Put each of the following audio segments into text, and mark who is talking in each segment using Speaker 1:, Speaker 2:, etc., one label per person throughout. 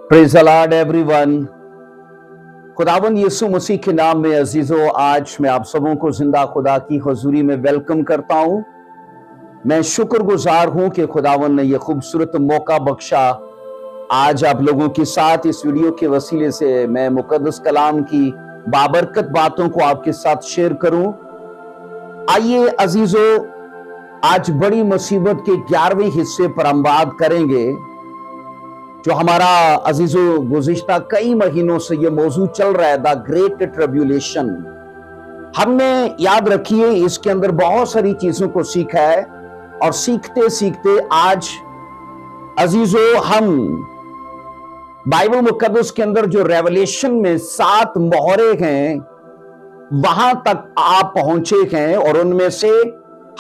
Speaker 1: Praise the Lord everyone. खुदावंद यीशु मसीह के नाम में अजीजों, आज मैं आप सबों को जिंदा खुदा की हुजूरी में वेलकम करता हूं। मैं शुक्रगुजार हूं कि खुदावंद ने यह खूबसूरत मौका बख्शा। आज आप लोगों के साथ इस वीडियो के वसीले से मैं मुकद्दस कलाम की बाबरकत बातों को आपके साथ शेयर करूं। आइए अजीजों, आज बड़ी मुसीबत के 11वें हिस्से पर हम बात करेंगे, जो हमारा अजीजों गुज़िश्ता कई महीनों से ये मौजू चल रहा है, द ग्रेट ट्रिब्यूलेशन। हमने याद रखिए इसके अंदर बहुत सारी चीजों को सीखा है, और सीखते सीखते आज अजीजों हम बाइबल मुकद्दस के अंदर जो रेवलेशन में 7 मोहरे हैं वहां तक आप पहुंचे हैं, और उनमें से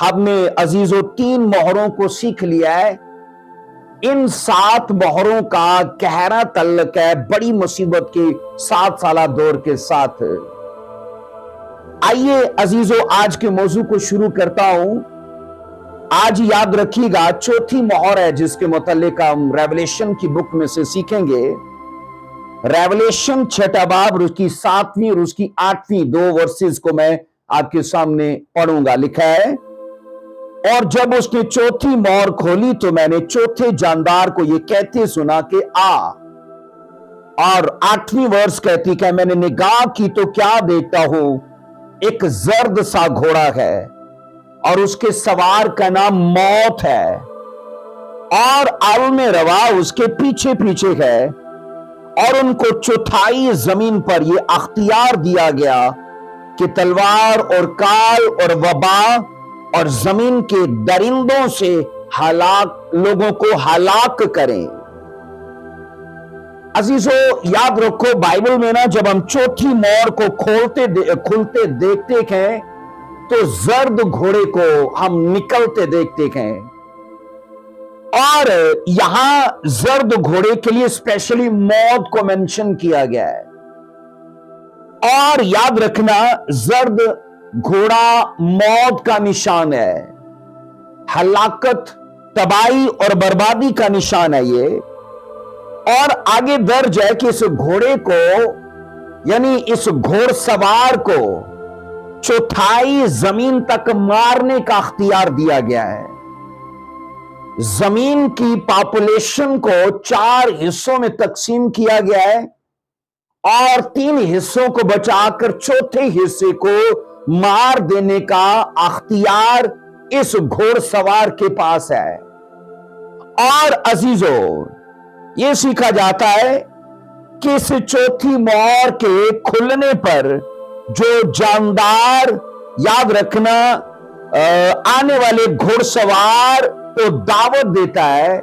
Speaker 1: हमने अजीजों 3 मोहरों को सीख लिया है। इन 7 मोहरों का गहरा तल्लुक है बड़ी मुसीबत के 7 साला दौर के साथ। आइए अजीजों, आज के मौजू को शुरू करता हूं। आज याद रखिएगा, चौथी मोहर है जिसके मुतालिक हम रेवलेशन की बुक में से सीखेंगे। रेवलेशन 6 बाब, उसकी 7वीं और उसकी 8वीं 2 वर्सेस को मैं आपके सामने पढ़ूंगा। लिखा है, और जब उसने चौथी मोहर खोली तो मैंने चौथे जानदार को यह कहते सुना कि आ। और 8वीं वर्स कहती कि मैंने निगाह की तो क्या देखता हूं, एक जर्द सा घोड़ा है और उसके सवार का नाम मौत है, और आलमे रवा उसके पीछे पीछे है, और उनको चौथाई जमीन पर यह अख्तियार दिया गया कि तलवार और काल और वबा और जमीन के दरिंदों से लोगों को हलाक करें। अजीजों याद रखो, बाइबल में ना जब हम चौथी मोहर को खुलते देखते हैं तो जर्द घोड़े को हम निकलते देखते हैं, और यहां जर्द घोड़े के लिए स्पेशली मौत को मेंशन किया गया है। और याद रखना, जर्द घोड़ा मौत का निशान है, हलाकत, तबाही और बर्बादी का निशान है ये। और आगे दर्ज है कि इस घोड़े को, यानी इस घोड़सवार को चौथाई जमीन तक मारने का अख्तियार दिया गया है। जमीन की पॉपुलेशन को 4 हिस्सों में तकसीम किया गया है, और 3 हिस्सों को बचाकर चौथे हिस्से को मार देने का अख्तियार इस घोड़सवार के पास है। और अजीजों, यह सीखा जाता है कि इस चौथी मोहर के खुलने पर जो जानदार, याद रखना, आने वाले घोड़सवार को दावत देता है,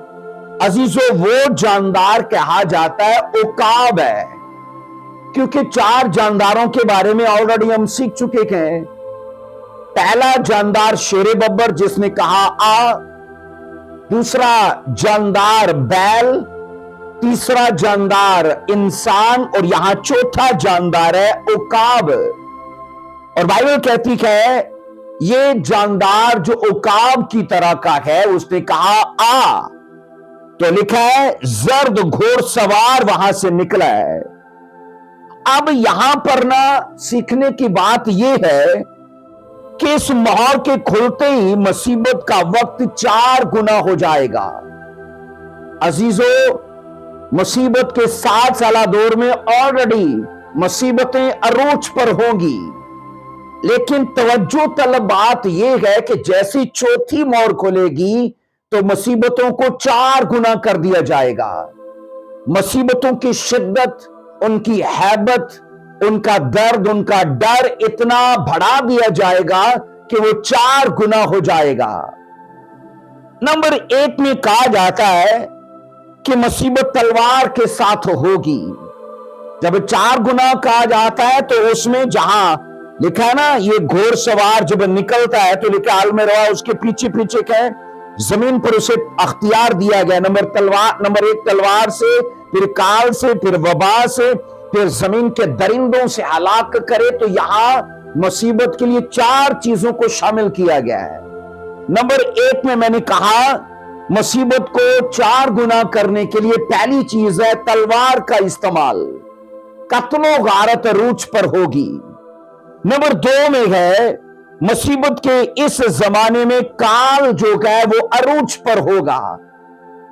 Speaker 1: अजीजों वो जानदार कहा जाता है उकाब है। क्योंकि 4 जानदारों के बारे में ऑलरेडी हम सीख चुके हैं। पहला जानदार शेरे बब्बर जिसने कहा आ, दूसरा जानदार बैल, तीसरा जानदार इंसान, और यहां चौथा जानदार है उकाब। और बाइबल कहती है ये जानदार जो उकाब की तरह का है, उसने कहा आ, तो लिखा है जर्द घोड़सवार वहां से निकला है। अब यहां पर ना सीखने की बात यह है कि इस मोहर के खुलते ही मुसीबत का वक्त 4 गुना हो जाएगा। अजीजों, मुसीबत के 7 साला दौर में ऑलरेडी मुसीबतें अरूज पर होंगी, लेकिन तवज्जो तलब बात यह है कि जैसी चौथी मोहर खुलेगी तो मुसीबतों को 4 गुना कर दिया जाएगा। मुसीबतों की शिद्दत, उनकी हैबत, उनका दर्द, उनका डर इतना बढ़ा दिया जाएगा कि वो 4 गुना हो जाएगा। नंबर 1 में कहा जाता है कि मुसीबत तलवार के साथ होगी। जब 4 गुना कहा जाता है तो उसमें जहां लिखा है ना, ये घोड़सवार जब निकलता है तो लिखा आलमे रवा उसके पीछे पीछे का जमीन पर उसे अख्तियार दिया गया। नंबर 1 तलवार से, फिर काल से, फिर वबा से, फिर जमीन के दरिंदों से हलाक करे। तो यहां मुसीबत के लिए 4 चीजों को शामिल किया गया है। नंबर 1 में मैंने कहा मुसीबत को 4 गुना करने के लिए पहली चीज है तलवार का इस्तेमाल। कत्लो गारत अरूज पर होगी। नंबर 2 में है मुसीबत के इस जमाने में काल जो है वो अरूज पर होगा।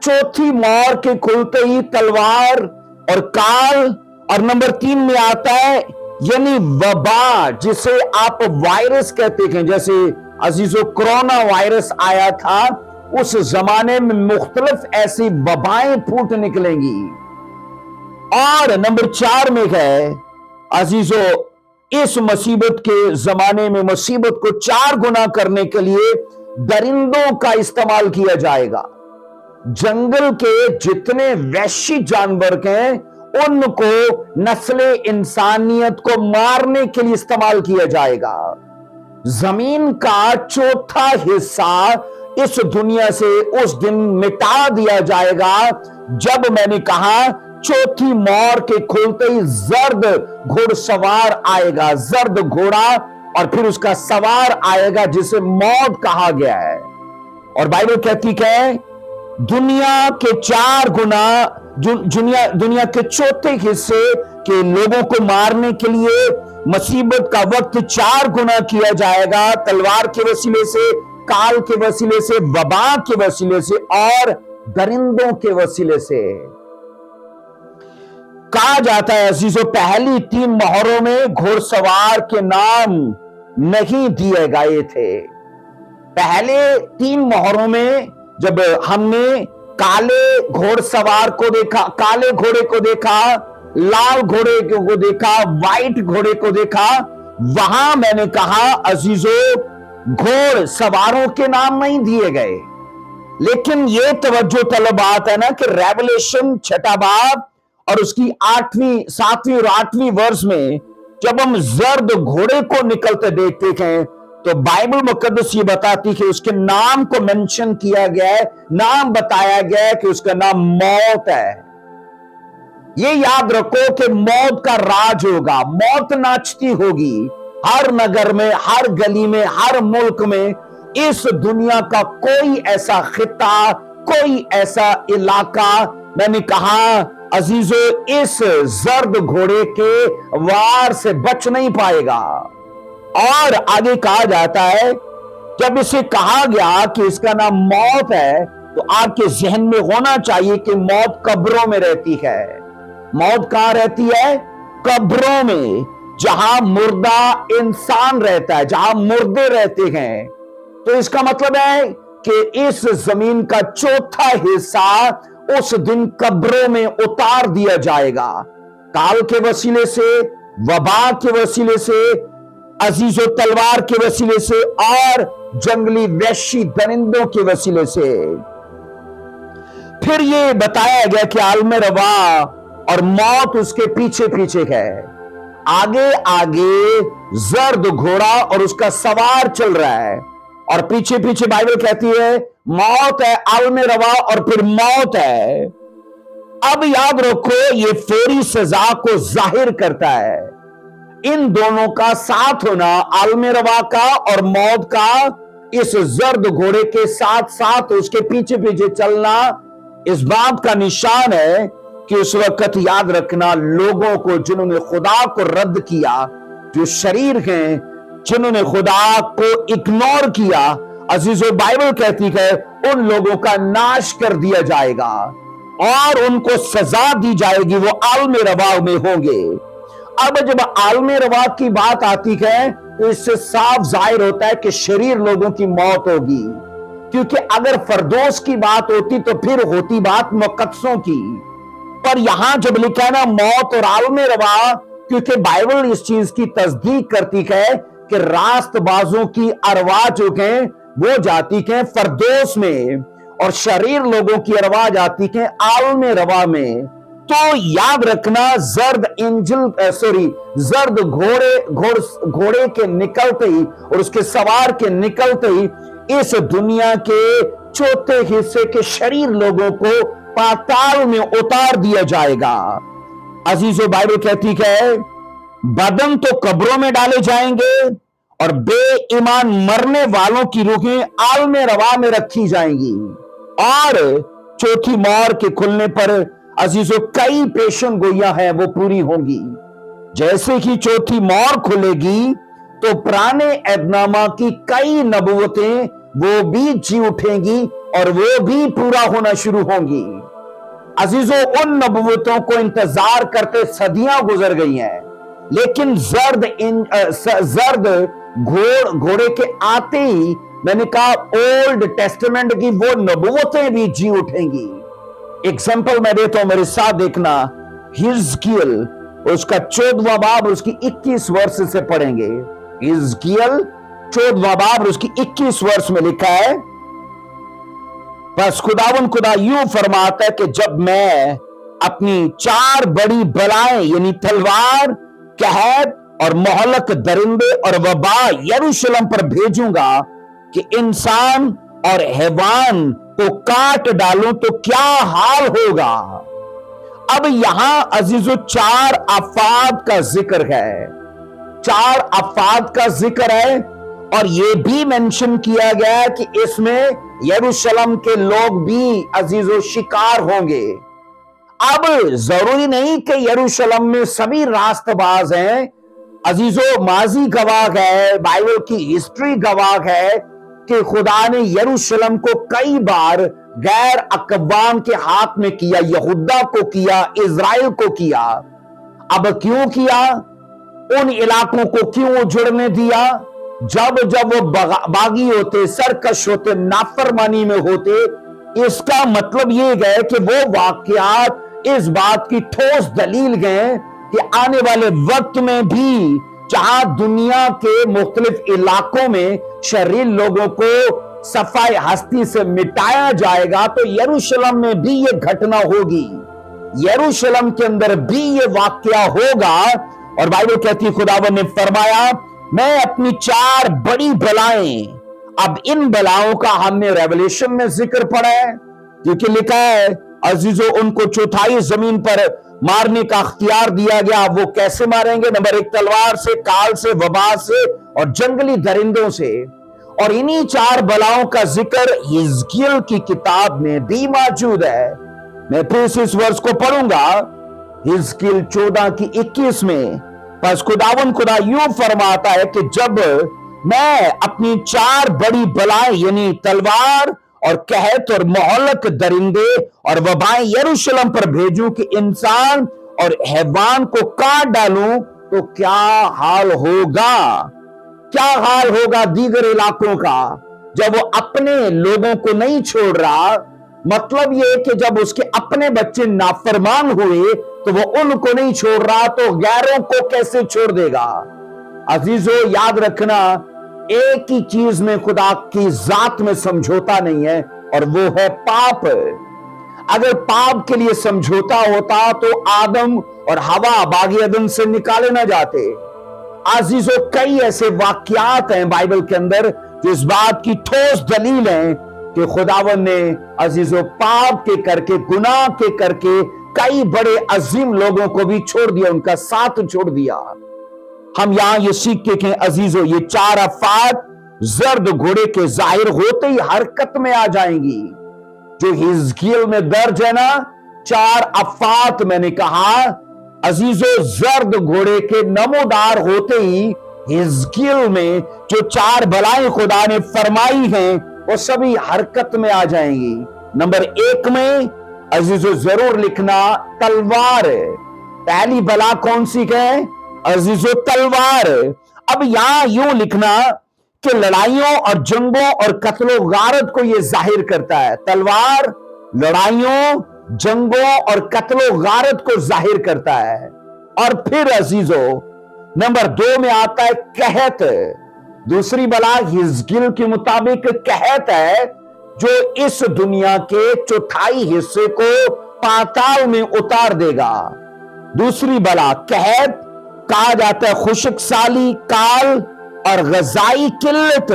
Speaker 1: चौथी मोहर के खुलते ही तलवार और काल। और नंबर 3 में आता है यानी वबा, जिसे आप वायरस कहते हैं। जैसे अजीजों कोरोना वायरस आया था, उस जमाने में मुख्तलिफ ऐसी वबाएं फूट निकलेंगी। और नंबर 4 में है अजीजों इस मुसीबत के जमाने में मुसीबत को 4 गुना करने के लिए दरिंदों का इस्तेमाल किया जाएगा। जंगल के जितने वैश्य जानवर हैं उनको नस्ले इंसानियत को मारने के लिए इस्तेमाल किया जाएगा। जमीन का चौथा हिस्सा इस दुनिया से उस दिन मिटा दिया जाएगा जब मैंने कहा चौथी मोहर के खुलते ही जर्द घुड़सवार आएगा, जर्द घोड़ा, और फिर उसका सवार आएगा जिसे मौत कहा गया है। और बाइबल कहती है दुनिया के 4 गुना दुनिया के चौथे हिस्से के लोगों को मारने के लिए मुसीबत का वक्त 4 गुना किया जाएगा, तलवार के वसीले से, काल के वसीले से, वबा के वसीले से और दरिंदों के वसीले से। कहा जाता है अजीजों पहली 3 मोहरों में घुड़सवार के नाम नहीं दिए गए थे। पहले 3 मोहरों में जब हमने काले घोड़सवार को देखा, काले घोड़े को देखा, लाल घोड़े को देखा, व्हाइट घोड़े को देखा, वहां मैंने कहा अजीजों घोड़ सवारों के नाम नहीं दिए गए। लेकिन यह तवज्जो तलब बात है ना कि रेवलेशन 6 बाब और उसकी 8वीं, 7वीं और 8वीं वर्ष में जब हम जर्द घोड़े को निकलते देखते हैं तो बाइबल मुकद्दस ये बताती कि उसके नाम को मेंशन किया गया है, नाम बताया गया है कि उसका नाम मौत है। ये याद रखो कि मौत का राज होगा, मौत नाचती होगी हर नगर में, हर गली में, हर मुल्क में। इस दुनिया का कोई ऐसा खिता, कोई ऐसा इलाका, मैंने कहा अजीजों इस जर्द घोड़े के वार से बच नहीं पाएगा। और आगे कहा जाता है जब इसे कहा गया कि इसका नाम मौत है तो आपके जहन में होना चाहिए कि मौत कब्रों में रहती है। मौत कहां रहती है? कब्रों में, जहां मुर्दा इंसान रहता है, जहां मुर्दे रहते हैं। तो इसका मतलब है कि इस जमीन का चौथा हिस्सा उस दिन कब्रों में उतार दिया जाएगा, काल के वसीले से, वबा के वसीले से, अजीजों तलवार के वसीले से और जंगली वैश्य दरिंदों के वसीले से। फिर यह बताया गया कि आलमे रवा और मौत उसके पीछे पीछे है। आगे आगे जर्द घोड़ा और उसका सवार चल रहा है और पीछे पीछे बाइबल कहती है मौत है, आलमे रवा और फिर मौत है। अब याद रखो ये फौरी सजा को जाहिर करता है। इन दोनों का साथ होना, आलमे रवा का और मौत का, इस जर्द घोड़े के साथ साथ उसके पीछे पीछे चलना, इस बात का निशान है कि उस वक्त याद रखना लोगों को जिन्होंने खुदा को रद्द किया, जो शरीर हैं, जिन्होंने खुदा को इग्नोर किया, अजीजों बाइबल कहती है उन लोगों का नाश कर दिया जाएगा और उनको सजा दी जाएगी, वो आलमे रवा में होंगे। अब जब आलमे रवा की बात आती है तो इससे साफ जाहिर होता है कि शरीर लोगों की मौत होगी, क्योंकि अगर फरदोस की बात होती तो फिर होती बात मुकद्दसों की। पर यहां जब लिखा है ना मौत और आलमे रवा, क्योंकि बाइबल इस चीज की तस्दीक करती है कि रास्तबाजों की अरवा जो है वो जाती है फरदोस में और शरीर लोगों की अरवा जाती है आलमे रवा में। तो याद रखना जर्द घोड़े के निकलते ही और उसके सवार के निकलते ही इस दुनिया के चौथे हिस्से के शरीर लोगों को पाताल में उतार दिया जाएगा। अजीजों बाइबल कहती है बदन तो कब्रों में डाले जाएंगे और बेईमान मरने वालों की रूहें आलमे रवा में रखी जाएंगी। और चौथी मोहर के खुलने पर अजीजों कई पेशन गोइयां हैं वो पूरी होंगी। जैसे ही चौथी मोहर खुलेगी तो पुराने ऐदनामा की कई नबूवतें वो भी जी उठेंगी और वो भी पूरा होना शुरू होंगी। अजीजों, उन नबूवतों को इंतजार करते सदियां गुजर गई हैं, लेकिन जर्द घोड़े के आते ही मैंने कहा ओल्ड टेस्टामेंट की वो नबूवतें भी जी उठेंगी। एग्जाम्पल मैं देता हूं, मेरे साथ देखना। हिजकियल उसका 14वां बाब उसकी 21 वर्ष से पढ़ेंगे। हिजकियल 14वां बाब उसकी 21 वर्ष में लिखा है, बस खुदा यूं फरमाता है कि जब मैं अपनी 4 बड़ी बलाएं यानी तलवार, कहत और मोहलक दरिंदे और वबा यरूशलेम पर भेजूंगा कि इंसान और हैवान को काट डालूं तो क्या हाल होगा। अब यहां अजीजों 4 आफात का जिक्र है, 4 आफात का जिक्र है, और यह भी मेंशन किया गया है कि इसमें यरूशलेम के लोग भी अजीजों शिकार होंगे। अब जरूरी नहीं कि यरूशलेम में सभी रास्तबाज हैं। अजीजों, माजी गवाह है, बाइबल की हिस्ट्री गवाह है कि खुदा ने यरूशलेम को कई बार गैर अकवाम के हाथ में किया, यहूदा को किया, इजराइल को किया। अब क्यों किया? उन इलाकों को क्यों उजड़ने दिया? जब वो बागी होते, सरकश होते, नाफरमानी में होते। इसका मतलब ये गए कि वो वाकयात इस बात की ठोस दलील गए कि आने वाले वक्त में भी जहां दुनिया के मुख्तलिफ इलाकों में शरीर लोगों को सफाई हस्ती से मिटाया जाएगा, तो यरूशलेम में भी ये घटना होगी, यरूशलेम के अंदर भी ये वाकया होगा। और बाइबल कहती है, खुदावंद ने फरमाया, मैं अपनी 4 बड़ी बलाएं, अब इन बलाओं का हमने रेवलेशन में जिक्र पढ़ा है, क्योंकि लिखा है अजीजों उनको चौथाई जमीन पर मारने का अख्तियार दिया गया। वो कैसे मारेंगे? नंबर 1, तलवार से, काल से, वबा से और जंगली दरिंदों से। और इन्हीं 4 बलाओं का जिक्र हिजकियल की किताब में भी मौजूद है। मैं फिर से इस वर्ष को पढ़ूंगा, हिजकियल 14 की 21 में। बस खुदा यूं फरमाता है कि जब मैं अपनी 4 बड़ी बलाएं यानी तलवार और कहत और मोहलक दरिंदे और वबाएं यरूशलेम पर भेजूं कि इंसान और हैवान को काट डालूं, तो क्या हाल होगा? क्या हाल होगा दीगर इलाकों का जब वो अपने लोगों को नहीं छोड़ रहा? मतलब ये कि जब उसके अपने बच्चे नाफरमान हुए तो वो उनको नहीं छोड़ रहा, तो गैरों को कैसे छोड़ देगा? अजीजों, याद रखना, एक ही चीज में खुदा की जात में समझौता नहीं है, और वो है पाप। अगर पाप के लिए समझौता होता तो आदम और हवा बागी अदन से निकाले ना जाते। अजीजों, कई ऐसे वाकयात हैं बाइबल के अंदर जो इस बात की ठोस दलील है कि खुदावंद ने अजीजों पाप के करके, गुनाह के करके कई बड़े अजीम लोगों को भी छोड़ दिया, उनका साथ छोड़ दिया। हम यहां ये सीखते कि अजीजों ये 4 आफात जर्द घोड़े के जाहिर होते ही हरकत में आ जाएंगी। जो हिजकियल में दर्ज है ना, 4 आफात, मैंने कहा अजीजों जर्द घोड़े के नमोदार होते ही हिजकियल में जो 4 बलाएं खुदा ने फरमाई हैं वो सभी हरकत में आ जाएंगी। नंबर 1 में अजीजों जरूर लिखना, तलवार। पहली बला कौन सी है अजीजों? तलवार। अब यहां यूं लिखना कि लड़ाइयों और जंगों और कत्लो गारत को यह जाहिर करता है। तलवार लड़ाइयों, जंगों और कत्लो गारत को जाहिर करता है। और फिर अजीजों नंबर 2 में आता है कहत। दूसरी बला हिजकियल के मुताबिक कहत है, जो इस दुनिया के चौथाई हिस्से को पाताल में उतार देगा। दूसरी बला कहत कहा जाता है खुशक साली, काल और गजाई किल्लत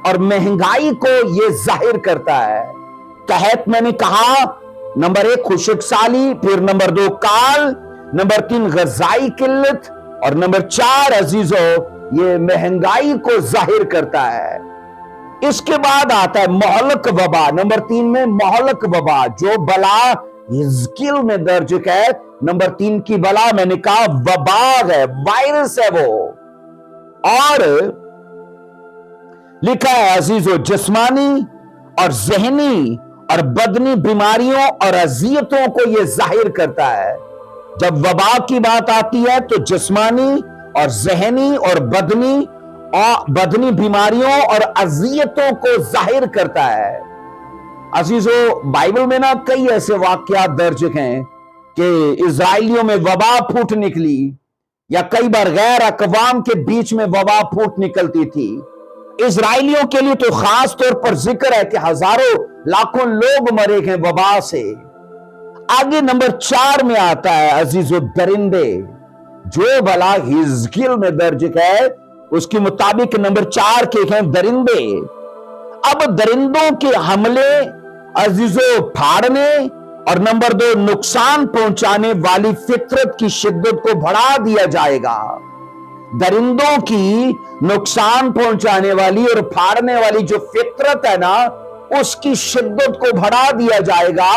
Speaker 1: और महंगाई को यह जाहिर करता है। कहत मैंने कहा नंबर 1 खुशक साली, फिर नंबर 2 काल, नंबर 3 गजाई किल्लत और नंबर 4 अजीजों ये महंगाई को जाहिर करता है। इसके बाद आता है मोहलक वबा, नंबर 3 में मोहलक वबा, जो बला हिजकिल में दर्ज है। नंबर 3 की बला मैंने कहा वबा है, वायरस है वो। और लिखा है अजीजों, जिस्मानी और जहनी और बदनी बीमारियों और अजियतों को यह जाहिर करता है। जब वबा की बात आती है तो जिस्मानी और जहनी और बदनी बीमारियों और अजियतों को जाहिर करता है। अजीजों, बाइबल में ना कई ऐसे वाकयात दर्ज हैं कि इजराइलियों में वबा फूट निकली, या कई बार गैर अकवाम के बीच में वबा फूट निकलती थी। इजराइलियों के लिए तो खास तौर पर जिक्र है कि हजारों लाखों लोग मरे हैं वबा से। आगे नंबर 4 में आता है अजीजों, दरिंदे, जो भला हिजकिल में दर्ज है उसके मुताबिक नंबर 4 के हैं दरिंदे। अब दरिंदों के हमले अजीजों फाड़ने और नंबर 2 नुकसान पहुंचाने वाली फितरत की शिद्दत को बढ़ा दिया जाएगा। दरिंदों की नुकसान पहुंचाने वाली और फाड़ने वाली जो फितरत है ना, उसकी शिद्दत को बढ़ा दिया जाएगा,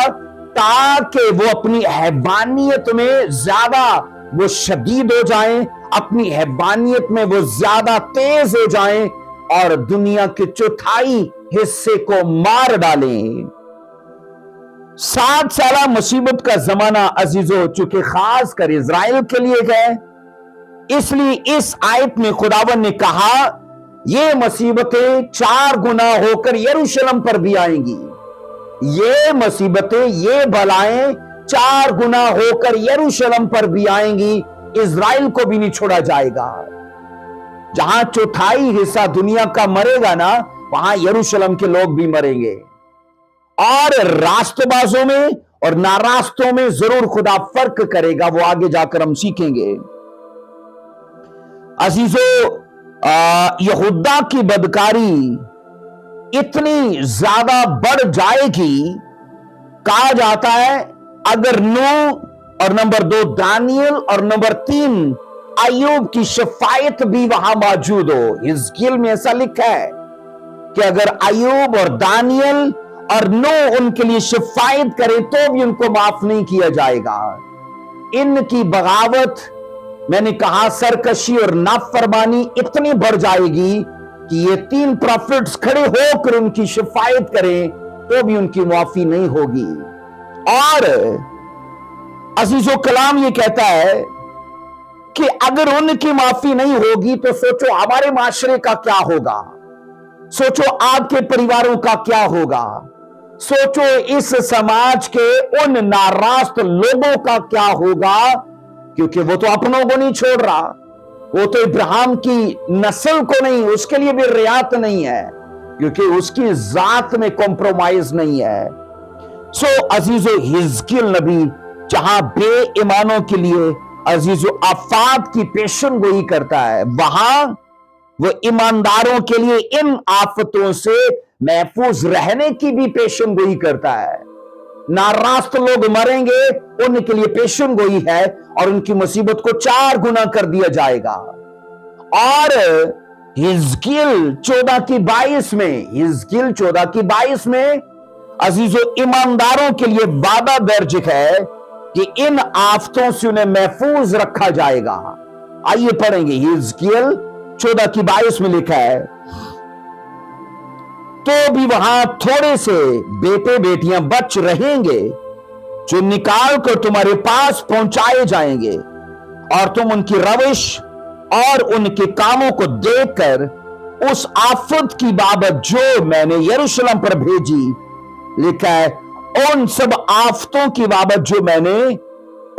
Speaker 1: ताकि वो अपनी हैवानियत में ज्यादा वो शदीद हो जाएं, अपनी हैवानियत में वो ज्यादा तेज हो जाएं और दुनिया के चौथाई हिस्से को मार डालें। 7 साल मुसीबत का जमाना अजीजों चूंकि खास कर इजराइल के लिए है, इसलिए इस आयत में खुदावन ने कहा ये मुसीबतें 4 गुना होकर यरूशलेम पर भी आएंगी। ये मुसीबतें, ये भलाएं 4 गुना होकर यरूशलेम पर भी आएंगी। इजराइल को भी नहीं छोड़ा जाएगा। जहां चौथाई हिस्सा दुनिया का मरेगा ना, वहां यरूशलेम के लोग भी मरेंगे। और रास्तबाजों में और नारास्तों में जरूर खुदा फर्क करेगा, वो आगे जाकर हम सीखेंगे। अजीजों, यहूदा की बदकारी इतनी ज्यादा बढ़ जाएगी, कहा जाता है अगर नूह और नंबर 2 दानियल और नंबर 3 अय्यूब की शफायत भी वहां मौजूद हो। हिजकिल में ऐसा लिखा है कि अगर अय्यूब और दानियल और नूह उनके लिए शफायत करे तो भी उनको माफ नहीं किया जाएगा। इनकी बगावत, मैंने कहा सरकशी और नाफरमानी इतनी बढ़ जाएगी कि ये 3 प्रॉफिट्स खड़े होकर उनकी शफायत करें तो भी उनकी माफी नहीं होगी। और अजीजों, कलाम ये कहता है कि अगर उनकी माफी नहीं होगी तो सोचो हमारे माशरे का क्या होगा, सोचो आपके परिवारों का क्या होगा, सोचो इस समाज के उन नारास्त लोगों का क्या होगा, क्योंकि वो तो अपनों को नहीं छोड़ रहा, वो तो इब्राहिम की नस्ल को नहीं, उसके लिए भी रियात नहीं है, क्योंकि उसकी जात में कॉम्प्रोमाइज नहीं है। सो अजीजों, हिजकिल नबी जहां बेईमानों के लिए अजीजों आफात की पेशन गोई करता है, वहां वो ईमानदारों के लिए इन आफतों से महफूज रहने की भी पेशन गोई करता है। नारास्त लोग मरेंगे, उनके लिए पेशन गोई है और उनकी मुसीबत को 4 गुना कर दिया जाएगा। और हिजकिल 14:22 में अजीजों ईमानदारों के लिए वादा दर्ज है कि इन आफतों से उन्हें महफूज रखा जाएगा। आइए पढ़ेंगे, हिजकिल 14:22 में लिखा है, तो भी वहां थोड़े से बेटे बेटियां बच रहेंगे जो निकाल कर तुम्हारे पास पहुंचाए जाएंगे, और तुम उनकी रविश और उनके कामों को देखकर उस आफत की बाबत जो मैंने यरूशलेम पर भेजी, लिखा है उन सब आफतों की बाबत जो मैंने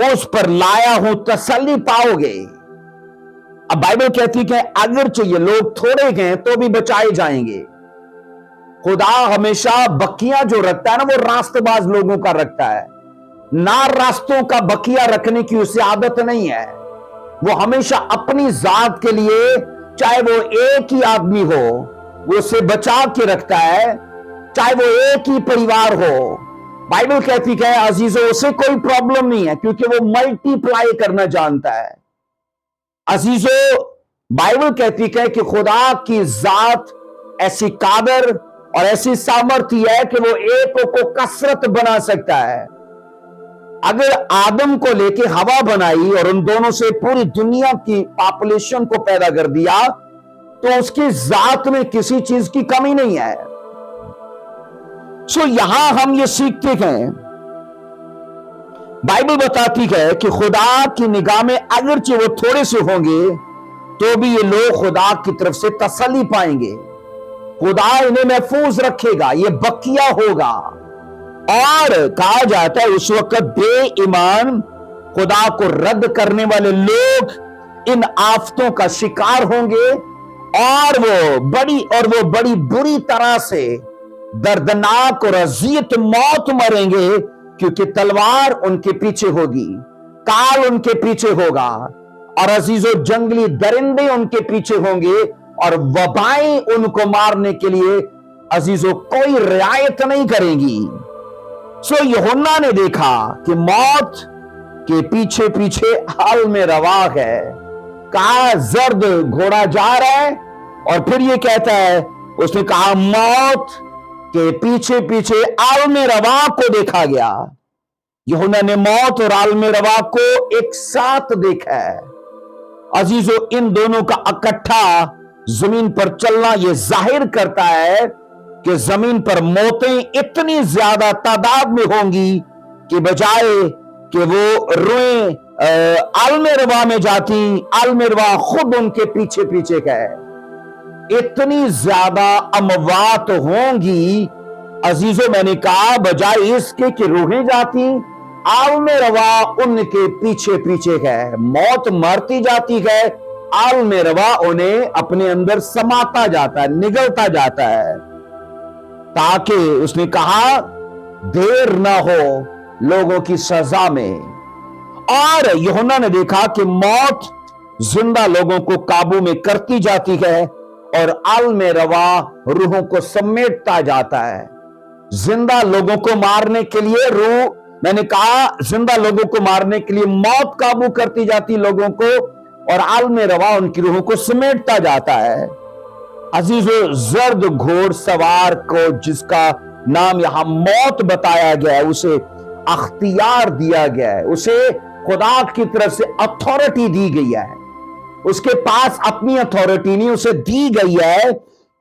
Speaker 1: उस पर लाया हूं तसल्ली पाओगे। अब बाइबल कहती है कि अगरचे ये लोग थोड़े गए तो भी बचाए जाएंगे। खुदा हमेशा बकिया जो रखता है ना, वो रास्तबाज लोगों का रखता है, ना रास्तों का बकिया रखने की उसे आदत नहीं है। वो हमेशा अपनी जात के लिए, चाहे वो एक ही आदमी हो, वो उसे बचा के रखता है, चाहे वो एक ही परिवार हो। बाइबल कहती है अजीजों, उसे कोई प्रॉब्लम नहीं है, क्योंकि वो मल्टीप्लाई करना जानता है। अजीजों, बाइबल कहती है कि खुदा की जात ऐसी कादर और ऐसी सामर्थ्य है कि वो एक को कसरत बना सकता है। अगर आदम को लेके हवा बनाई और उन दोनों से पूरी दुनिया की पॉपुलेशन को पैदा कर दिया, तो उसकी जात में किसी चीज की कमी नहीं है। सो यहां हम ये सीखते हैं, बाइबल बताती है कि खुदा की निगाह में अगरचे वो थोड़े से होंगे तो भी ये लोग खुदा की तरफ से तसल्ली पाएंगे। खुदा इन्हें महफूज रखेगा, ये बकिया होगा। और कहा जाता है उस वक्त बेईमान खुदा को रद्द करने वाले लोग इन आफतों का शिकार होंगे और वो बड़ी बुरी तरह से दर्दनाक और अजियत मौत मरेंगे, क्योंकि तलवार उनके पीछे होगी, काल उनके पीछे होगा और अजीजों जंगली दरिंदे उनके पीछे होंगे और वबाएं उनको मारने के लिए अजीजों कोई रियायत नहीं करेंगी। सो यूहन्ना ने देखा कि मौत के पीछे पीछे हाल में रवा है, कहा जर्द घोड़ा जा रहा है और फिर ये कहता है, उसने कहा मौत के पीछे पीछे आलम रवा को देखा गया। यूहन्ना ने मौत और आलम रवा को एक साथ देखा है। अजीजों इन दोनों का इकट्ठा जमीन पर चलना यह जाहिर करता है कि जमीन पर मौतें इतनी ज्यादा तादाद में होंगी कि बजाय कि वो रोएं आलम रवा में जाती, आलम रवा खुद उनके पीछे पीछे है। इतनी ज्यादा अमवात होंगी अजीजों, मैंने कहा बजाय इसके कि रूहें जाती, आलम रवा उनके पीछे पीछे है। मौत मरती जाती है, आलम रवा उन्हें अपने अंदर समाता जाता है, निगलता जाता है, ताकि उसने कहा देर ना हो लोगों की सजा में। और यूहन्ना ने देखा कि मौत जिंदा लोगों को काबू में करती जाती है और आलम रवा रूहों को समेटता जाता है। जिंदा लोगों को मारने के लिए रूह, मैंने कहा जिंदा लोगों को मारने के लिए मौत काबू करती जाती लोगों को और आलम रवा उनकी रूहों को समेटता जाता है। अजीजों जर्द घोड़ सवार को जिसका नाम यहां मौत बताया गया है, उसे अख्तियार दिया गया है, उसे खुदा की तरफ से अथॉरिटी दी गई है। उसके पास अपनी अथॉरिटी नहीं, उसे दी गई है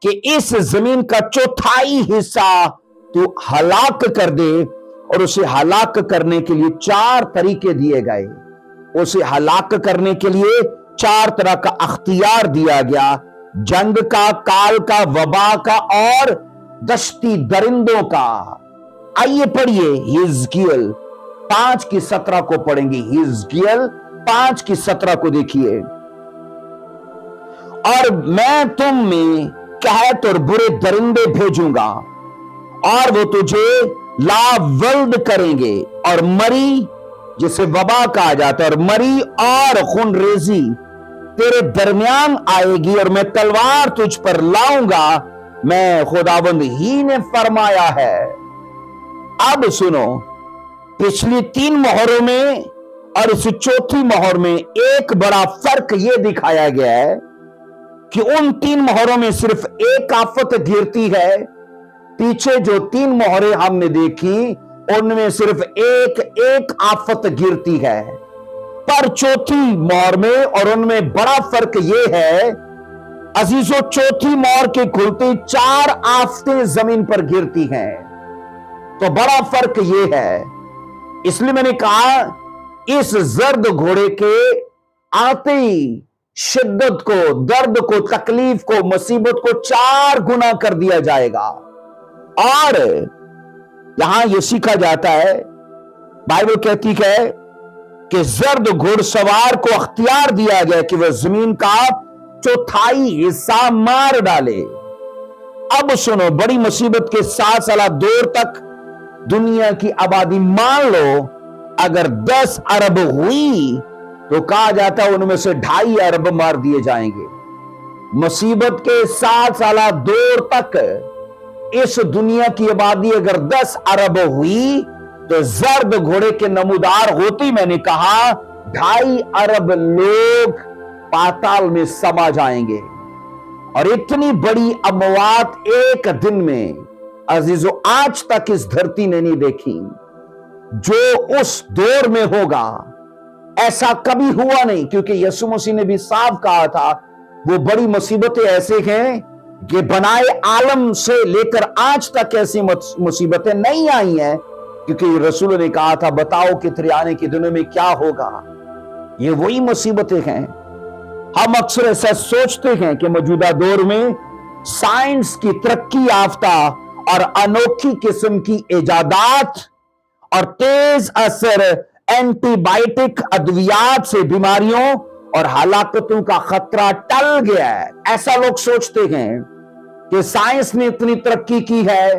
Speaker 1: कि इस जमीन का चौथाई हिस्सा तू हलाक कर दे। और उसे हलाक करने के लिए 4 तरीके दिए गए। उसे हलाक करने के लिए 4 तरह का अख्तियार दिया गया, जंग का, काल का, वबा का और दश्ती दरिंदों का। आइए पढ़िए हिजकियल 5:17 को पढ़ेंगे। हिजकियल 5:17 को देखिए। और मैं तुम में कहत और बुरे दरिंदे भेजूंगा और वो तुझे लावल्द करेंगे और मरी, जिसे वबा कहा जाता है, और मरी और खूनरेजी तेरे दरमियान आएगी और मैं तलवार तुझ पर लाऊंगा, मैं खुदाबंद ही ने फरमाया है। अब सुनो, पिछली 3 मोहरों में और इस चौथी मोहर में एक बड़ा फर्क यह दिखाया गया है कि उन 3 मोहरों में सिर्फ एक आफत गिरती है। पीछे जो 3 मोहरें हमने देखी उनमें सिर्फ एक आफत गिरती है, पर चौथी मोहर में और उनमें बड़ा फर्क यह है अजीजों, चौथी मोहर के खुलते 4 आफतें जमीन पर गिरती हैं। तो बड़ा फर्क यह है। इसलिए मैंने कहा इस जर्द घोड़े के आते ही शिद्दत को, दर्द को, तकलीफ को, मुसीबत को 4 गुना कर दिया जाएगा। और यहां यह सीखा जाता है, बाइबल कहती है कि जर्द घुड़सवार को अख्तियार दिया गया कि वह जमीन का चौथाई हिस्सा मार डाले। अब सुनो, बड़ी मुसीबत के 7 साल दौर तक दुनिया की आबादी मान लो अगर 10 अरब हुई तो कहा जाता है उनमें से 2.5 अरब मार दिए जाएंगे। मुसीबत के 7 साल दौर तक इस दुनिया की आबादी अगर 10 अरब हुई तो जर्द घोड़े के नमूदार होती, मैंने कहा 2.5 अरब लोग पाताल में समा जाएंगे। और इतनी बड़ी अमवात एक दिन में अजीजों आज तक इस धरती ने नहीं देखी। जो उस दौर में होगा ऐसा कभी हुआ नहीं, क्योंकि यीशु मसीह ने भी साफ कहा था वो बड़ी मुसीबतें ऐसे हैं कि बनाए आलम से लेकर आज तक ऐसी मुसीबतें नहीं आई हैं, क्योंकि रसूल ने कहा था बताओ कि तेरे आने के दिनों में क्या होगा। ये वही मुसीबतें हैं। हम अक्सर ऐसा सोचते हैं कि मौजूदा दौर में साइंस की तरक्की याफ्ता और अनोखी किस्म की इजादात और तेज असर एंटीबायोटिक अद्वियात से बीमारियों और हलाकतों का खतरा टल गया है। ऐसा लोग सोचते हैं कि साइंस ने इतनी तरक्की की है।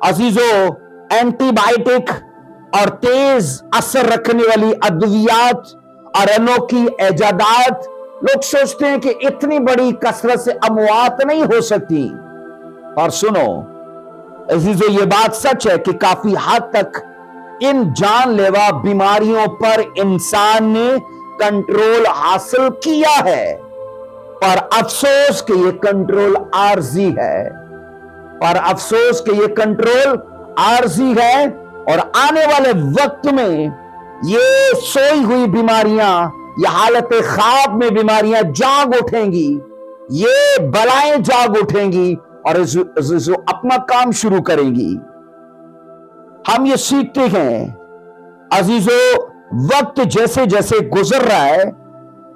Speaker 1: अजीजों, एंटीबायोटिक और तेज असर रखने वाली अद्वियात और अनोखी इजादात, लोग सोचते हैं कि इतनी बड़ी कसरत से अमवात नहीं हो सकती। और सुनो अजीजों, ये बात सच है कि काफी हद तक इन जानलेवा बीमारियों पर इंसान ने कंट्रोल हासिल किया है, पर अफसोस कि ये कंट्रोल आर्जी है, पर अफसोस कि ये कंट्रोल आर्जी है। और आने वाले वक्त में ये सोई हुई बीमारियां, ये हालत ख्वाब में बीमारियां जाग उठेंगी, ये बलाएं जाग उठेंगी और अपना काम शुरू करेंगी। हम ये सीखते हैं अजीजों, वक्त जैसे जैसे गुजर रहा है,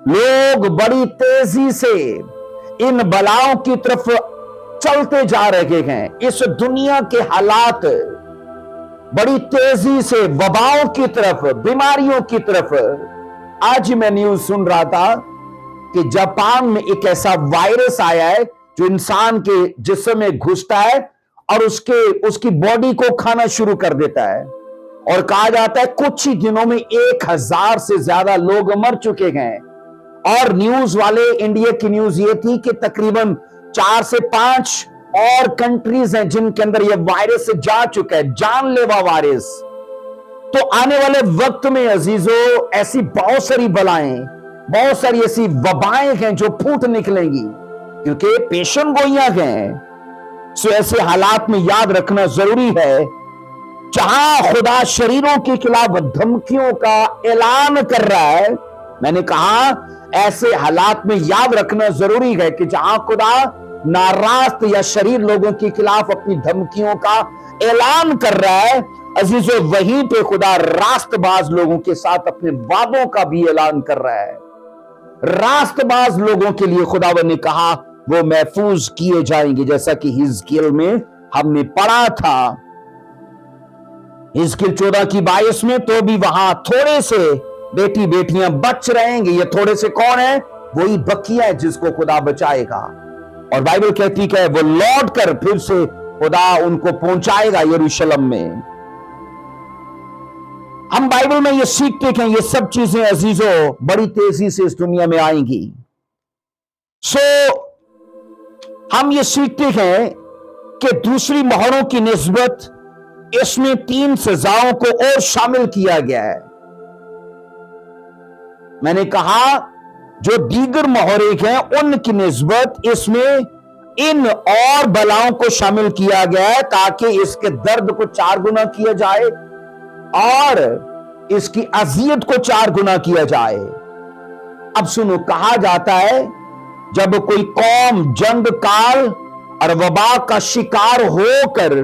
Speaker 1: लोग बड़ी तेजी से इन बलाओं की तरफ चलते जा रहे हैं। इस दुनिया के हालात बड़ी तेजी से वबाओं की तरफ, बीमारियों की तरफ। आज मैं न्यूज सुन रहा था कि जापान में एक ऐसा वायरस आया है जो इंसान के जिस्म में घुसता है और उसकी बॉडी को खाना शुरू कर देता है। और कहा जाता है कुछ ही दिनों में 1000 से ज्यादा लोग मर चुके हैं। और न्यूज वाले, इंडिया की न्यूज ये थी कि तकरीबन 4 से 5 और कंट्रीज हैं जिनके अंदर यह वायरस जा चुका है, जानलेवा वायरस। तो आने वाले वक्त में अजीजों ऐसी बहुत सारी बलाएं, बहुत सारी ऐसी वबाएं हैं जो फूट निकलेंगी, क्योंकि पेशन गोइयां हैं। सो ऐसे हालात में याद रखना जरूरी है, जहां खुदा शरीरों के खिलाफ धमकियों का ऐलान कर रहा है, मैंने कहा ऐसे हालात में याद रखना जरूरी है कि जहां खुदा नाराज या शरीर लोगों के खिलाफ अपनी धमकियों का ऐलान कर रहा है, अजीजों वहीं पे खुदा रास्तबाज लोगों के साथ अपने वादों का भी ऐलान कर रहा है। रास्तबाज लोगों के लिए खुदावन ने कहा वो महफूज किए जाएंगे, जैसा कि हिजकियेल में हमने पढ़ा था। हिजकियेल 14:22 में तो भी वहां थोड़े से बेटी बेटियां बच रहेंगे। ये थोड़े से कौन है? वही बकिया है जिसको खुदा बचाएगा। और बाइबल कहती है वो लौट कर फिर से खुदा उनको पहुंचाएगा यरूशलेम में। हम बाइबल में ये सीखते हैं ये सब चीजें अजीजों बड़ी तेजी से इस दुनिया में आएंगी। हम ये सीखते हैं कि दूसरी मोहरों की निस्बत इसमें 3 सजाओं को और शामिल किया गया है। मैंने कहा जो दीगर मोहरें हैं उनकी निस्बत इसमें इन और बलाओं को शामिल किया गया है, ताकि इसके दर्द को 4 गुना किया जाए और इसकी अजियत को 4 गुना किया जाए। अब सुनो, कहा जाता है जब कोई कौम जंग काल और वबा का शिकार होकर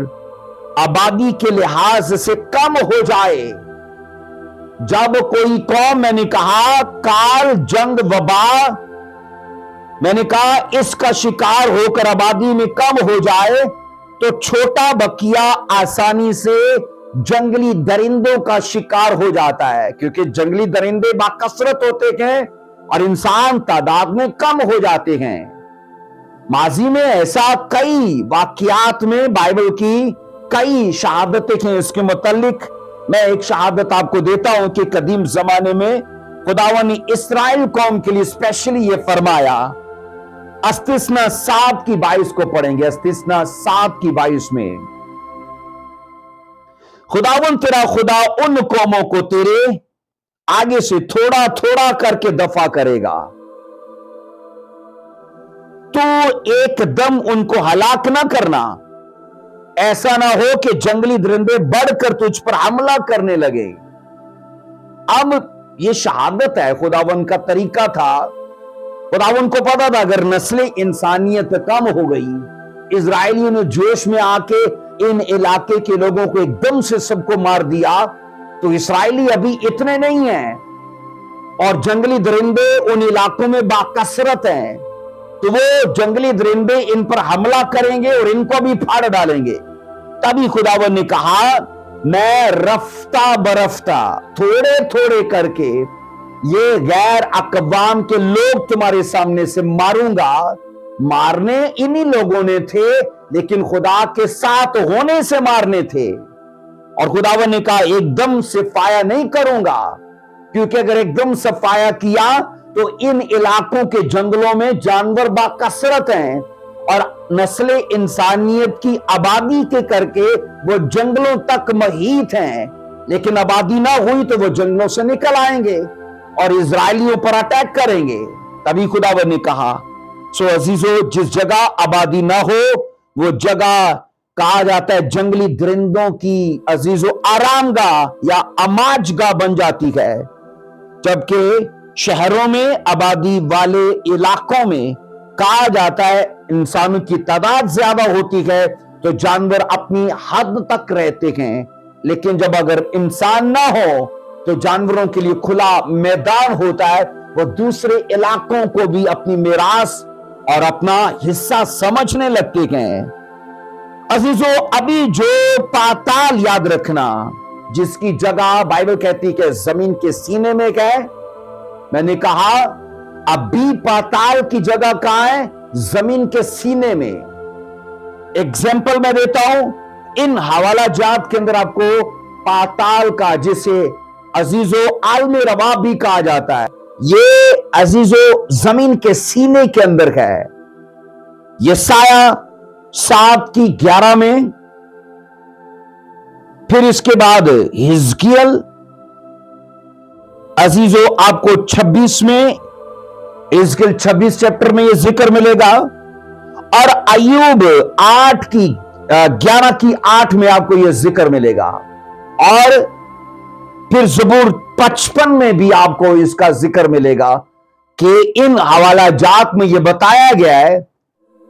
Speaker 1: आबादी के लिहाज से कम हो जाए, जब कोई कौम, मैंने कहा काल, जंग, वबा, मैंने कहा इसका शिकार होकर आबादी में कम हो जाए, तो छोटा बकिया आसानी से जंगली दरिंदों का शिकार हो जाता है, क्योंकि जंगली दरिंदे बाकसरत होते हैं और इंसान तादाद में कम हो जाते हैं। माजी में ऐसा कई वाकयात में बाइबल की कई शहादतें हैं इसके मुतालिक। मैं एक शहादत आपको देता हूं कि कदीम जमाने में खुदावन ने इस्राएल कौम के लिए स्पेशली यह फरमाया। अस्तिस्ना 7:22 को पढ़ेंगे। अस्तिस्ना 7:22 में खुदावन तेरा खुदा उन कौमों को तेरे आगे से थोड़ा थोड़ा करके दफा करेगा। तो एकदम उनको हलाक ना करना, ऐसा ना हो कि जंगली दरिंदे बढ़कर तुझ पर हमला करने लगे। अब ये शहादत है, खुदावन का तरीका था। खुदावन को पता था अगर नस्ल इंसानियत कम हो गई, इजरायलियों ने जोश में आके इन इलाके के लोगों को एकदम से सबको मार दिया, तो इसराइली अभी इतने नहीं हैं और जंगली दरिंदे उन इलाकों में बाकसरत हैं, तो वो जंगली दरिंदे इन पर हमला करेंगे और इनको भी फाड़ डालेंगे। तभी खुदावन ने कहा, मैं रफ्ता बरफ्ता थोड़े थोड़े करके ये गैर अकवाम के लोग तुम्हारे सामने से मारूंगा। मारने इन्हीं लोगों ने थे, लेकिन खुदा के साथ होने से मारने थे। और खुदावन ने कहा एकदम से फाया नहीं करूंगा, क्योंकि अगर एकदम से फाया किया तो इन इलाकों के जंगलों में जानवर बाकसरत हैं और नस्ल इंसानियत की आबादी के करके वो जंगलों तक महीत हैं, लेकिन आबादी ना हुई तो वो जंगलों से निकल आएंगे और इजरायलियों पर अटैक करेंगे। तभी खुदावन ने कहा, सो अजीजों, जिस जगह आबादी ना हो वो जगह कहा जाता है जंगली दरिंदों की अजीजों आरामगाह या अमाजगाह बन जाती है, जबकि शहरों में आबादी वाले इलाकों में कहा जाता है इंसानों की तादाद ज्यादा होती है तो जानवर अपनी हद तक रहते हैं, लेकिन जब अगर इंसान ना हो तो जानवरों के लिए खुला मैदान होता है, वो दूसरे इलाकों को भी अपनी मिरास और अपना हिस्सा समझने लगते हैं। अजीजों, अभी जो पाताल याद रखना, जिसकी जगह बाइबल कहती है कि जमीन के सीने में है, मैंने कहा अभी पाताल की जगह कहां है? जमीन के सीने में। एग्जाम्पल मैं देता हूं, इन हवाला जात के अंदर आपको पाताल का, जिसे अजीजों आलम रवा भी कहा जाता है, ये अजीजों जमीन के सीने के अंदर है। यशाया 7:11 में, फिर इसके बाद हिजकियल अजीजों आपको 26 में, हिजकियल 26 चैप्टर में यह जिक्र मिलेगा, और अय्यूब 11:8 में आपको यह जिक्र मिलेगा, और फिर ज़बूर 55 में भी आपको इसका जिक्र मिलेगा कि इन हवाला जात में यह बताया गया है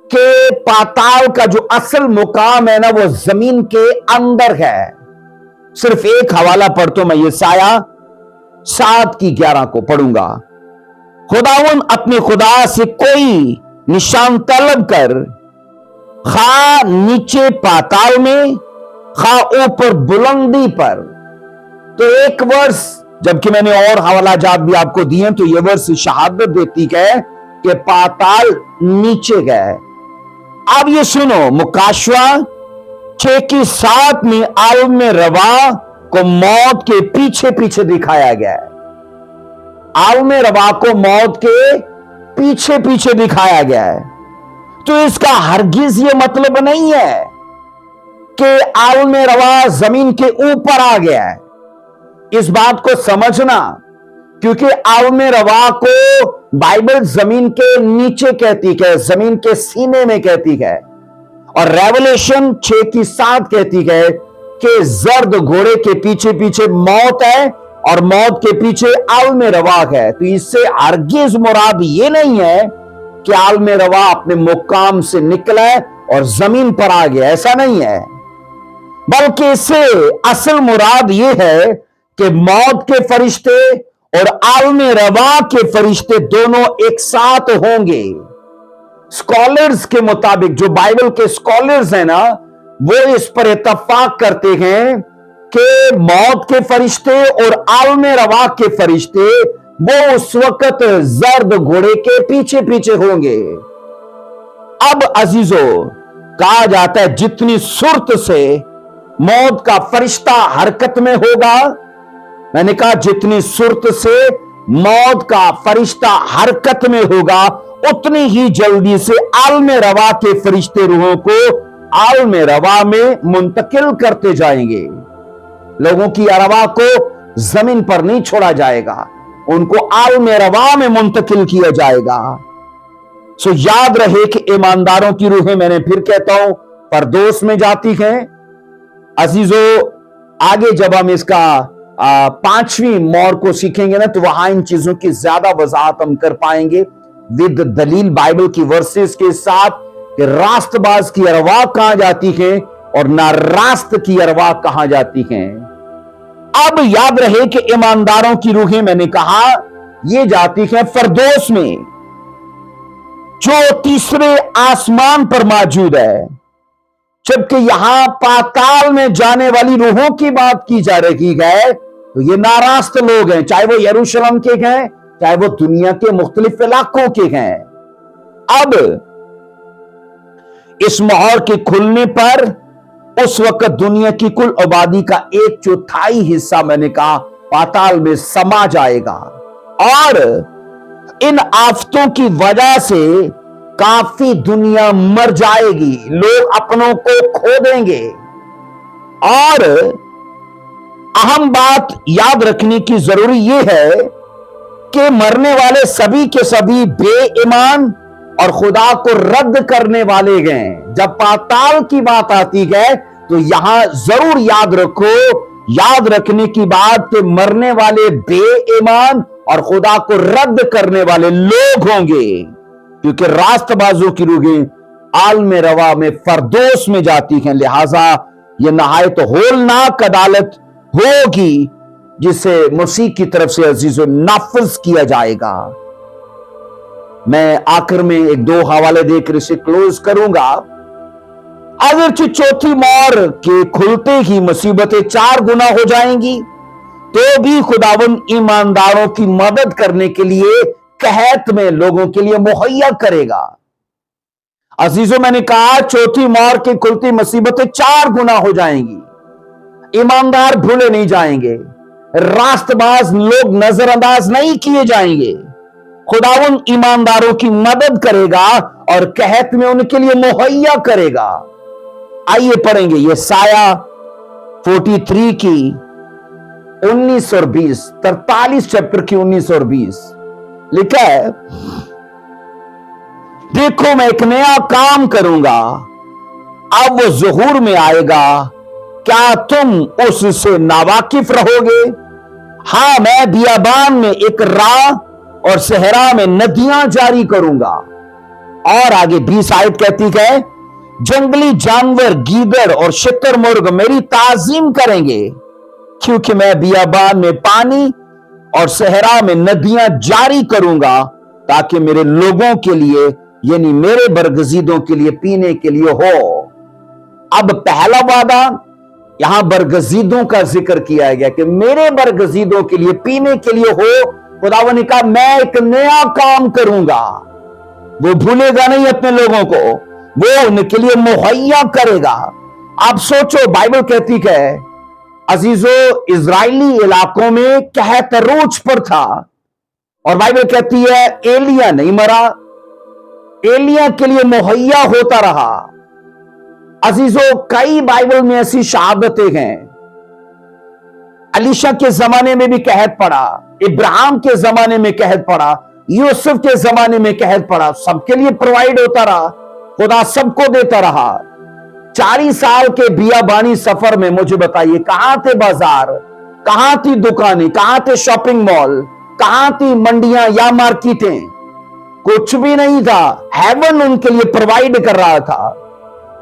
Speaker 1: कि पाताल का जो असल मुकाम है ना, वो जमीन के अंदर है। सिर्फ एक हवाला पढ़ता हूं मैं, यशाया 7:11 को पढ़ूंगा। खुदावन अपने खुदा से कोई निशान तलब कर, खा नीचे पाताल में, खा ऊपर बुलंदी पर। तो एक वर्ष, जबकि मैंने और हवाला जात भी आपको दिए, तो यह वर्ष शहादत देती है कि पाताल नीचे गए। अब ये सुनो, मुकाशवा 6:7 में आलम रवा को मौत के पीछे पीछे दिखाया गया है। आलम रवा को मौत के पीछे पीछे दिखाया गया है। तो इसका हरगिज ये मतलब नहीं है कि आलम रवा जमीन के ऊपर आ गया है। इस बात को समझना, क्योंकि आलम रवा को बाइबल जमीन के नीचे कहती है, जमीन के सीने में कहती है, और रेवलेशन 6:7 कहती है कि जर्द घोड़े के पीछे पीछे मौत है और मौत के पीछे आलम रवा है। तो इससे हरगिज मुराद ये नहीं है कि आलम रवा अपने मुकाम से निकला और जमीन पर आ गया, ऐसा नहीं है, बल्कि इससे असल मुराद यह है कि मौत के फरिश्ते और आलम रवा के फरिश्ते दोनों एक साथ होंगे। स्कॉलर्स के मुताबिक, जो बाइबल के स्कॉलर्स हैं ना, वो इस पर इत्तफाक करते हैं कि मौत के फरिश्ते और आलम रवा के फरिश्ते वो उस वक्त जर्द घोड़े के पीछे पीछे होंगे। अब अजीजों, कहा जाता है जितनी सुर्त से मौत का फरिश्ता हरकत में होगा, मैंने कहा जितनी सुर्त से मौत का फरिश्ता हरकत में होगा, उतनी ही जल्दी से आलम रवा के फरिश्ते रूहों को आलम रवा में मुंतकिल करते जाएंगे। लोगों की अरवा को जमीन पर नहीं छोड़ा जाएगा, उनको आलम रवा में मुंतकिल किया जाएगा। सो याद रहे कि ईमानदारों की रूहें, मैंने फिर कहता हूं, परदोस में जाती हैं। अजीजों, आगे जब हम इसका 5वीं मोहर को सीखेंगे ना, तो वहां इन चीजों की ज्यादा वजाहत हम कर पाएंगे विद दलील बाइबल की वर्सेस के साथ, कि रास्तबाज की अरवाह कहां जाती है और ना रास्त की अरवाह कहां जाती है। अब याद रहे कि ईमानदारों की रूहें, मैंने कहा, ये जाती हैं फरदोस में, जो तीसरे आसमान पर मौजूद है। जबकि यहां पाताल में जाने वाली रूहों की बात की जा रही है, तो ये नारास्त लोग हैं, चाहे वो यरूशलेम के हैं, चाहे वो दुनिया के मुख्तलिफ इलाकों के हैं। अब इस मोहर के खुलने पर उस वक्त दुनिया की कुल आबादी का 1/4 हिस्सा, मैंने कहा, पाताल में समा जाएगा। और इन आफतों की वजह से काफी दुनिया मर जाएगी, लोग अपनों को खो देंगे। और अहम बात याद रखने की जरूरी यह है कि मरने वाले सभी के सभी बेईमान और खुदा को रद्द करने वाले हैं। जब पाताल की बात आती है तो यहां जरूर याद रखो, याद रखने की बात कि मरने वाले बेईमान और खुदा को रद्द करने वाले लोग होंगे, क्योंकि रास्तबाजों की रूहें आलम रवा में फरदोस में जाती हैं। लिहाजा यह नहायत होलनाक अदालत होगी, जिसे मसीह की तरफ से अजीजों नाफिज किया जाएगा। मैं आखिर में 1-2 हवाले देकर इसे क्लोज करूंगा। अगरचे चौथी मोहर के खुलते ही मुसीबतें 4 गुना हो जाएंगी, तो भी खुदावन ईमानदारों की मदद करने के लिए कहत में लोगों के लिए मुहैया करेगा। अजीजों, मैंने कहा चौथी मोहर के खुलती मुसीबतें 4 गुना हो जाएंगी। ईमानदार भूले नहीं जाएंगे, रास्तबाज लोग नजरअंदाज नहीं किए जाएंगे। खुदावन ईमानदारों की मदद करेगा और कहत में उनके लिए मुहैया करेगा। आइए पढ़ेंगे यशाया 43 की 19 और 20, 43 चैप्टर की 19 और 20 लिखा है, देखो मैं एक नया काम करूंगा, अब वो ज़ुहूर में आएगा, क्या तुम उससे नावाकिफ रहोगे? हां, मैं बियाबान में एक राह और सहरा में नदियां जारी करूंगा। और आगे 20 आयत कहती है, जंगली जानवर, गीदड़ और शुतुरमुर्ग मेरी ताजीम करेंगे, क्योंकि मैं बियाबान में पानी और सहरा में नदियां जारी करूंगा, ताकि मेरे लोगों के लिए, यानी मेरे बरगजीदों के लिए पीने के लिए हो। अब पहला वादा यहां बरगजीदों का जिक्र किया गया कि मेरे बरगजीदों के लिए पीने के लिए हो। खुदावन ने कहा मैं एक नया काम करूंगा, वो भूलेगा नहीं अपने लोगों को, वो उनके लिए मुहैया करेगा। आप सोचो, बाइबल कहती है अजीजों, इजरायली इलाकों में कहत रोज पर था, और बाइबल कहती है एलिया नहीं मरा, एलिया के लिए मुहैया होता रहा। अजीजों, कई बाइबल में ऐसी शहादतें हैं। अलीशा के जमाने में भी कहत पड़ा, इब्राहिम के जमाने में कहत पड़ा, यूसुफ के जमाने में कहत पड़ा, सबके लिए प्रोवाइड होता रहा, खुदा सबको देता रहा। 40 साल के बियाबानी सफर में मुझे बताइए, कहां थे बाजार, कहां थी दुकानें, कहां थे शॉपिंग मॉल, कहां थी मंडियां या मार्केटें? कुछ भी नहीं था। हेवन उनके लिए प्रोवाइड कर रहा था।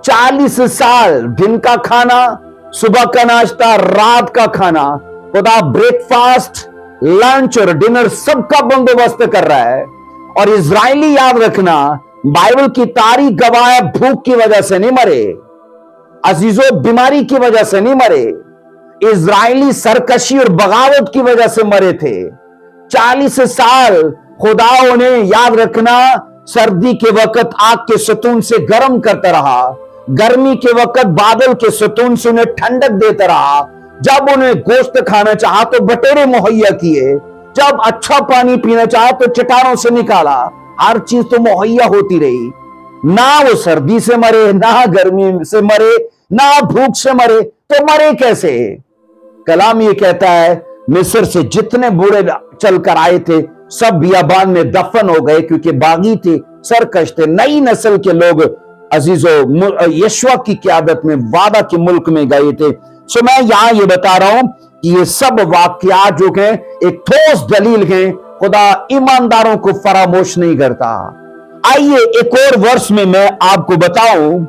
Speaker 1: 40 साल दिन का खाना, सुबह का नाश्ता, रात का खाना, खुदा ब्रेकफास्ट, लंच और डिनर सबका बंदोबस्त कर रहा है। और इजरायली, याद रखना, बाइबल की तारीख गवाह है, भूख की वजह से नहीं मरे, अजीजों बीमारी की वजह से नहीं मरे, इजरायली सरकशी और बगावत की वजह से मरे थे। 40 साल खुदा उन्हें, याद रखना, सर्दी के वक्त आग के सतून से गर्म करता रहा, गर्मी के वक्त बादल के सतून से उन्हें ठंडक देता रहा। जब उन्हें गोश्त खाना चाहा तो बटेरे मुहैया किए, जब अच्छा पानी पीना चाहा तो चट्टानों से निकाला। हर चीज तो मुहैया होती रही। ना वो सर्दी से मरे, ना गर्मी से मरे, ना भूख से मरे, तो मरे कैसे? कलाम ये कहता है, मिस्र से जितने बूढ़े चल कर आए थे सब बियाबान में दफन हो गए, क्योंकि बागी थे, सरकश थे। नई नस्ल के लोग अजीजों यशवा की क़यादत में वादा के मुल्क में गए थे। सो मैं यहां ये बता रहा हूं कि ये सब वाकयात जो है एक ठोस दलील है, खुदा ईमानदारों को फरामोश नहीं करता। आइए एक और वर्ष में मैं आपको बताऊं,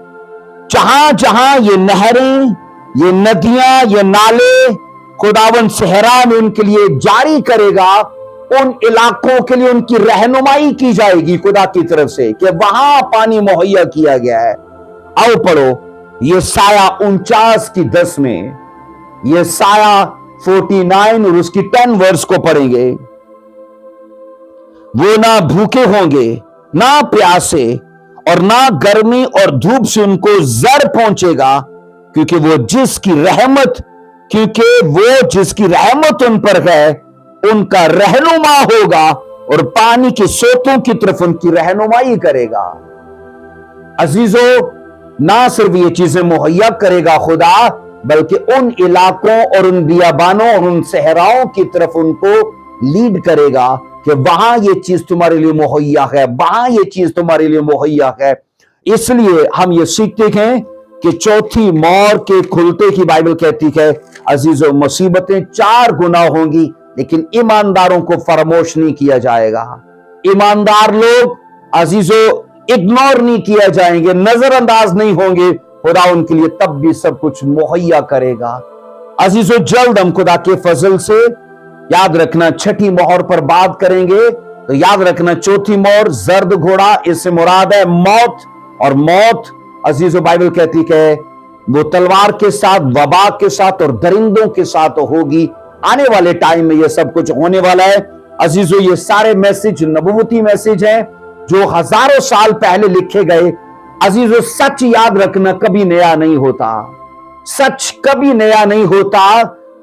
Speaker 1: जहां जहां ये नहरें, ये नदियां, ये नाले खुदावन सहरा में उनके लिए जारी करेगा, उन इलाकों के लिए उनकी रहनुमाई की जाएगी खुदा की तरफ से कि वहां पानी मुहैया किया गया है। आओ पढ़ो ये साया 49 की 10 में, ये साया 49 और उसकी 10 वर्स को पढ़ेंगे। वो ना भूखे होंगे ना प्यासे, और ना गर्मी और धूप से उनको जर पहुंचेगा, क्योंकि वो जिसकी रहमत उन पर है, उनका रहनुमा होगा और पानी के सोतों की तरफ उनकी रहनुमाई करेगा। अजीजों, ना सिर्फ ये चीजें मुहैया करेगा खुदा, बल्कि उन इलाकों और उन बियाबानों और उन सहराओं की तरफ उनको लीड करेगा कि वहां ये चीज तुम्हारे लिए मुहैया है, वहां ये चीज तुम्हारे लिए मुहैया है। इसलिए हम ये सीखते हैं कि चौथी मोहर के खुलते की बाइबल कहती है अजीजों, मुसीबतें 4 गुना होंगी, लेकिन ईमानदारों को फरामोश नहीं किया जाएगा। ईमानदार लोग अजीजों इग्नोर नहीं किया जाएंगे, नजरअंदाज नहीं होंगे। खुदा उनके लिए तब भी सब कुछ मुहैया करेगा। अजीजों, जल्द हम खुदा के फजल से, याद रखना छठी मोहर पर बात करेंगे, तो याद रखना चौथी मोहर जर्द घोड़ा, इससे मुराद है मौत। और मौत अजीजों बाइबल कहती है वो तलवार के साथ, वबा के साथ और दरिंदों के साथ होगी। आने वाले टाइम में ये सब कुछ होने वाला है। अजीजों, ये सारे मैसेज नबूवती मैसेज हैं जो हजारों साल पहले लिखे गए। अजीजों, सच याद रखना कभी नया नहीं होता, सच कभी नया नहीं होता।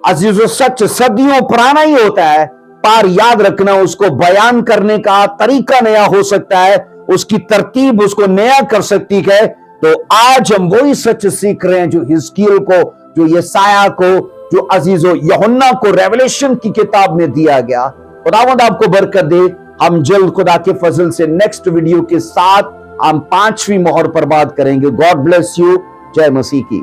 Speaker 1: अजीजों, सच सदियों पुराना ही होता है, पर याद रखना उसको बयान करने का तरीका नया हो सकता है, उसकी तरतीब उसको नया कर सकती है। तो आज हम वही सच सीख रहे हैं जो हिजकिय्याह को, जो यसाया को, जो अजीजों यूहन्ना को रेवलेशन की किताब में दिया गया। खुदावंद आपको बरकत दे। हम जल्द खुदा के फजल से नेक्स्ट वीडियो के साथ हम 5वीं मोहर पर बात करेंगे। God bless you. जय मसीह की।